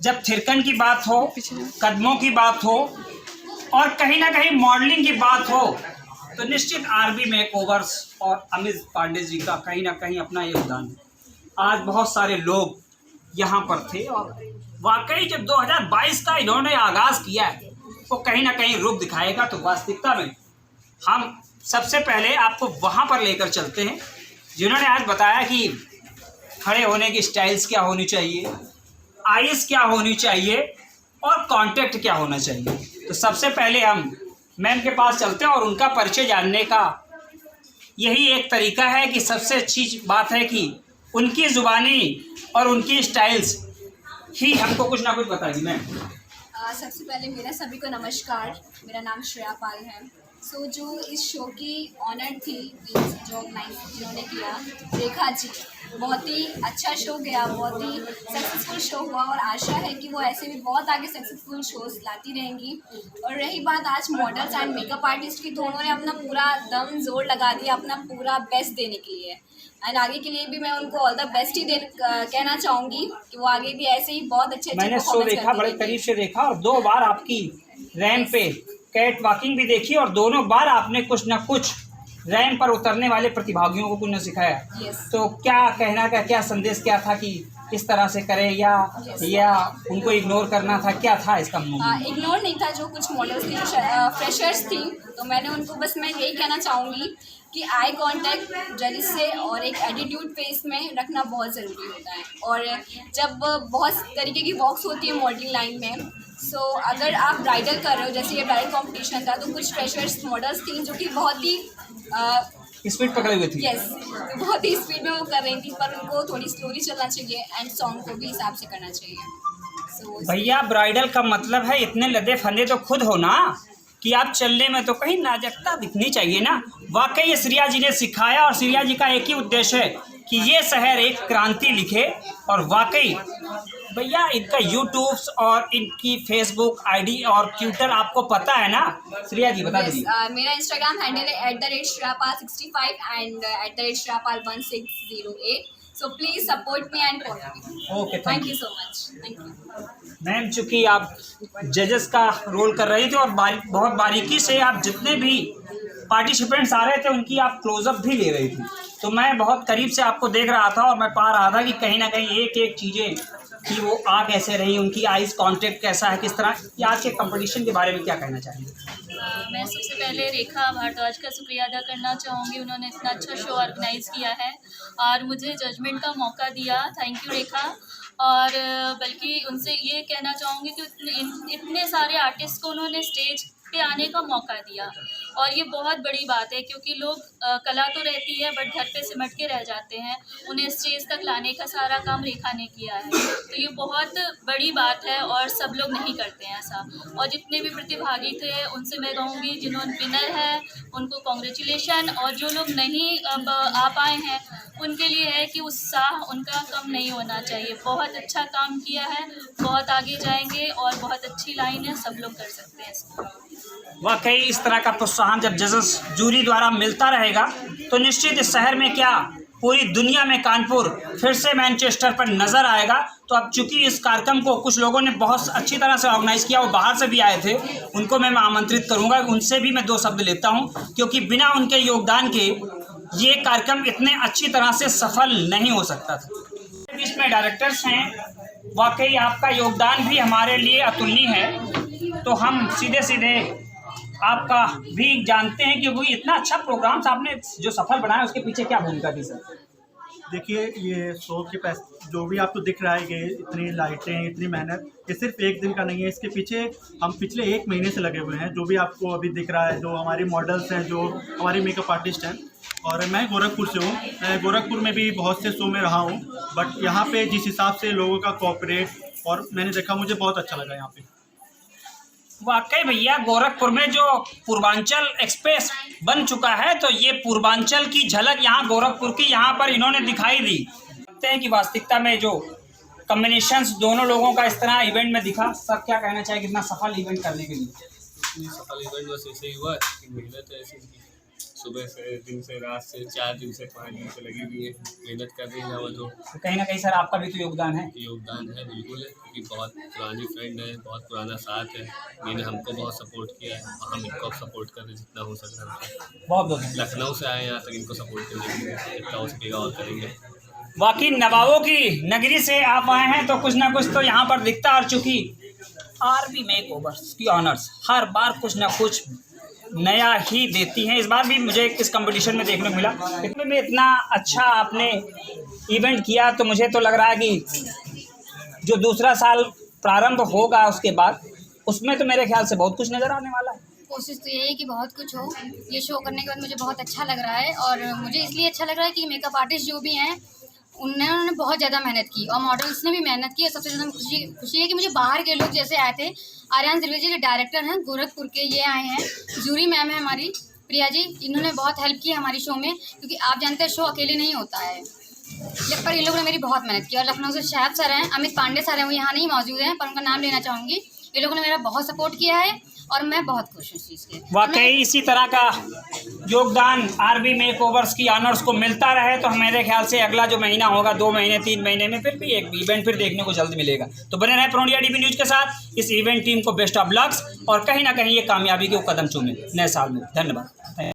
जब थिरकन की बात हो, कदमों की बात हो और कहीं ना कहीं मॉडलिंग की बात हो, तो निश्चित आरबी मेकओवर्स और अमित पांडे जी का कहीं ना कहीं अपना योगदान है। आज बहुत सारे लोग यहाँ पर थे और वाकई जब 2022 का इन्होंने आगाज़ किया है वो कहीं ना कहीं रूप दिखाएगा। तो वास्तविकता में हम सबसे पहले आपको वहाँ पर लेकर चलते हैं जिन्होंने आज बताया कि खड़े होने की स्टाइल्स क्या होनी चाहिए, आइस क्या होनी चाहिए और कॉन्टेक्ट क्या होना चाहिए। तो सबसे पहले हम मैम के पास चलते हैं और उनका परिचय जानने का यही एक तरीका है कि सबसे अच्छी बात है कि उनकी ज़ुबानी और उनकी स्टाइल्स ही हमको कुछ ना कुछ बताएगी। मैम सबसे पहले मेरा सभी को नमस्कार, मेरा नाम श्रेया पाल है। जो इस शो की ऑनर थी, जो ऑर्गेनाइज जिन्होंने किया, रेखा जी, बहुत ही अच्छा शो गया, बहुत ही सक्सेसफुल शो हुआ और आशा है कि वो ऐसे भी बहुत आगे सक्सेसफुल शोज लाती रहेंगी। और रही बात आज मॉडल्स एंड मेकअप आर्टिस्ट की, तो उन्होंने अपना पूरा दम जोर लगा दिया अपना पूरा बेस्ट देने के लिए एंड आगे के लिए भी मैं उनको ऑल द बेस्ट ही कहना चाहूँगी कि वो आगे भी ऐसे ही बहुत अच्छे मैंने शो देखा, बड़े करीब से देखा और 2 बार आपकी रैंप पे कैट वॉकिंग भी देखी और दोनों बार आपने कुछ ना कुछ रैंप पर उतरने वाले प्रतिभागियों को कुछ न सिखाया। तो क्या कहना का क्या संदेश क्या था कि किस तरह से करें या उनको इग्नोर करना था, क्या था इसका? इग्नोर नहीं था। जो कुछ मॉडल्स थी, फ्रेशर्स थी, तो मैंने उनको बस मैं यही कहना चाहूँगी कि आई कांटेक्ट जज से और एक एटीट्यूड फेस में रखना बहुत ज़रूरी होता है। और जब बहुत तरीके की वॉक्स होती है मॉडलिंग लाइन में, अगर आप ब्राइडल कर रहे हो, जैसे ये ब्राइडल कंपटीशन था, तो कुछ फ्रेशर्स मॉडल्स थी जो कि बहुत ही स्पीड पकड़े हुए थी। यस, बहुत ही स्पीड में वो कर रही थी, पर उनको थोड़ी स्लोली चलना चाहिए एंड सॉन्ग को भी हिसाब से करना चाहिए। भैया ब्राइडल का मतलब है इतने लदे फंदे तो खुद हो ना कि आप चलने में तो कहीं नाजुकता दिखनी चाहिए ना। वाकई ये श्रिया जी ने सिखाया और श्रिया जी का एक ही उद्देश्य है कि ये शहर एक क्रांति लिखे। और वाकई भैया इनका यूट्यूब और इनकी फेसबुक आईडी और ट्विटर आपको पता है ना? श्रिया जी बता दीजिए। मेरा इंस्टाग्राम हैंडल है @shrapal65 and @shrapal1608। So please support me and follow me. Okay, thank you so much. Thank you. Ma'am चूँकि आप जजेस का रोल कर रही थी और बहुत बारीकी से आप जितने भी पार्टिसिपेंट्स आ रहे थे उनकी आप क्लोजअप भी ले रही थी, तो मैं बहुत करीब से आपको देख रहा था और मैं पा रहा था कि कहीं ना कहीं एक एक चीज़ें कि वो आ कैसे रही, उनकी आइज़ कांटेक्ट कैसा है, किस तरह। आज के कंपटीशन के बारे में क्या कहना चाहेंगे? मैं सबसे पहले रेखा भारद्वाज का शुक्रिया अदा करना चाहूँगी। उन्होंने इतना अच्छा शो ऑर्गेनाइज़ किया है और मुझे जजमेंट का मौका दिया। थैंक यू रेखा। और बल्कि उनसे ये कहना चाहूँगी कि इतने सारे आर्टिस्ट को उन्होंने स्टेज पे आने का मौका दिया और ये बहुत बड़ी बात है, क्योंकि लोग कला तो रहती है बट घर पे सिमट के रह जाते हैं। उन्हें स्टेज तक लाने का सारा काम रेखा ने किया है, तो ये बहुत बड़ी बात है और सब लोग नहीं करते हैं ऐसा। और जितने भी प्रतिभागी थे उनसे मैं कहूँगी, जिन्होंने विनर है उनको कॉन्ग्रेचुलेशन, और जो लोग नहीं अब आ पाए हैं उनके लिए है कि उत्साह उनका कम नहीं होना चाहिए। बहुत अच्छा काम किया है, बहुत आगे जाएंगे और बहुत अच्छी लाइन है, सब लोग कर सकते हैं इसको। वाकई इस तरह का प्रोत्साहन जब जजेस जूरी द्वारा मिलता रहेगा तो निश्चित इस शहर में क्या पूरी दुनिया में कानपुर फिर से मैनचेस्टर पर नज़र आएगा। तो अब चूंकि इस कार्यक्रम को कुछ लोगों ने बहुत अच्छी तरह से ऑर्गेनाइज़ किया, वो बाहर से भी आए थे, उनको मैं आमंत्रित करूंगा, उनसे भी मैं 2 शब्द लेता हूं, क्योंकि बिना उनके योगदान के ये कार्यक्रम इतने अच्छी तरह से सफल नहीं हो सकता था। इसमें डायरेक्टर्स हैं, वाकई आपका योगदान भी हमारे लिए अतुलनीय है। तो हम सीधे सीधे आपका भी जानते हैं कि वो इतना अच्छा प्रोग्राम आपने जो सफल बनाया उसके पीछे क्या भूमिका थी सर? देखिए, ये शो के जो भी आपको दिख रहा है कि इतनी लाइटें, इतनी मेहनत, ये सिर्फ एक दिन का नहीं है। इसके पीछे हम पिछले 1 महीने से लगे हुए हैं। जो भी आपको अभी दिख रहा है, जो हमारे मॉडल्स हैं, जो हमारे मेकअप आर्टिस्ट हैं, और मैं गोरखपुर से हूँ। मैं गोरखपुर में भी बहुत से शो में रहा हूँ, बट यहाँ पे जिस हिसाब से लोगों का कोऑपरेट और मैंने देखा, मुझे बहुत अच्छा लगा यहाँ पे। वाकई भैया गोरखपुर में जो पूर्वांचल एक्सप्रेस बन चुका है, तो ये पूर्वांचल की झलक यहाँ गोरखपुर की यहाँ पर इन्होंने दिखाई दी। लगते हैं कि वास्तविकता में जो कॉम्बिनेशंस दोनों लोगों का इस तरह इवेंट में दिखा। सर क्या कहना चाहिए कितना सफल इवेंट करने के लिए? सफल इवेंट बस ऐसे ही हुआ कि मेहनत ऐसी सुबह से दिन से रात से 4 दिन से 5 दिन से लगी हुई है, मेहनत कर रही है वो तो तो कहीं ना कहीं सर आपका भी तो योगदान है। योगदान है बिल्कुल है, क्योंकि बहुत पुरानी फ्रेंड है, बहुत पुराना साथ है, इन्होंने हमको बहुत सपोर्ट किया है और हम इनको सपोर्ट कर रहे हैं जितना हो सक रहा है। बहुत बहुत लखनऊ से आए यहाँ तक इनको सपोर्ट करने के लिए, जितना हो सकेगा और करेंगे। वाकई नवाबों की नगरी से आप आए हैं तो कुछ ना कुछ तो यहाँ पर दिखता। और चूँकि आरबी मेकओवर्स की ऑनर्स हर बार कुछ ना कुछ नया ही देती हैं, इस बार भी मुझे इस कंपटीशन में देखने को मिला। इतने में इतना अच्छा आपने इवेंट किया तो मुझे तो लग रहा है कि जो दूसरा साल प्रारंभ होगा उसके बाद उसमें तो मेरे ख्याल से बहुत कुछ नज़र आने वाला है। कोशिश तो यही है कि बहुत कुछ हो। ये शो करने के बाद मुझे बहुत अच्छा लग रहा है, और मुझे इसलिए अच्छा लग रहा है कि मेकअप आर्टिस्ट जो भी हैं उन्होंने बहुत ज़्यादा मेहनत की और मॉडल्स ने भी मेहनत की। और सबसे ज़्यादा खुशी है कि मुझे बाहर के लोग जैसे आए थे, आर्यन त्रिवेदी के डायरेक्टर हैं गोरखपुर के, ये आए हैं। जूरी मैम है हमारी प्रिया जी, इन्होंने बहुत हेल्प की हमारी शो में, क्योंकि आप जानते हैं शो अकेले नहीं होता है। पर इन लोगों ने मेरी बहुत मेहनत की। और लखनऊ से शायद सर हैं, अमित पांडे सर हैं, वो यहाँ नहीं मौजूद हैं पर उनका नाम लेना चाहूँगी। ये लोगों ने मेरा बहुत सपोर्ट किया है और मैं बहुत खुश हूँ इस चीज़ के। वाकई इसी तरह का योगदान आरबी मेकओवर्स की ऑनर्स को मिलता रहे तो मेरे ख्याल से अगला जो महीना होगा 2 महीने 3 महीने में फिर भी एक इवेंट फिर देखने को जल्द मिलेगा। तो बने रहे पूर्णिया डीबी न्यूज़ के साथ। इस इवेंट टीम को बेस्ट ऑफ लक्स और कहीं ना कहीं ये कामयाबी के कदम चूमे नए साल में। धन्यवाद।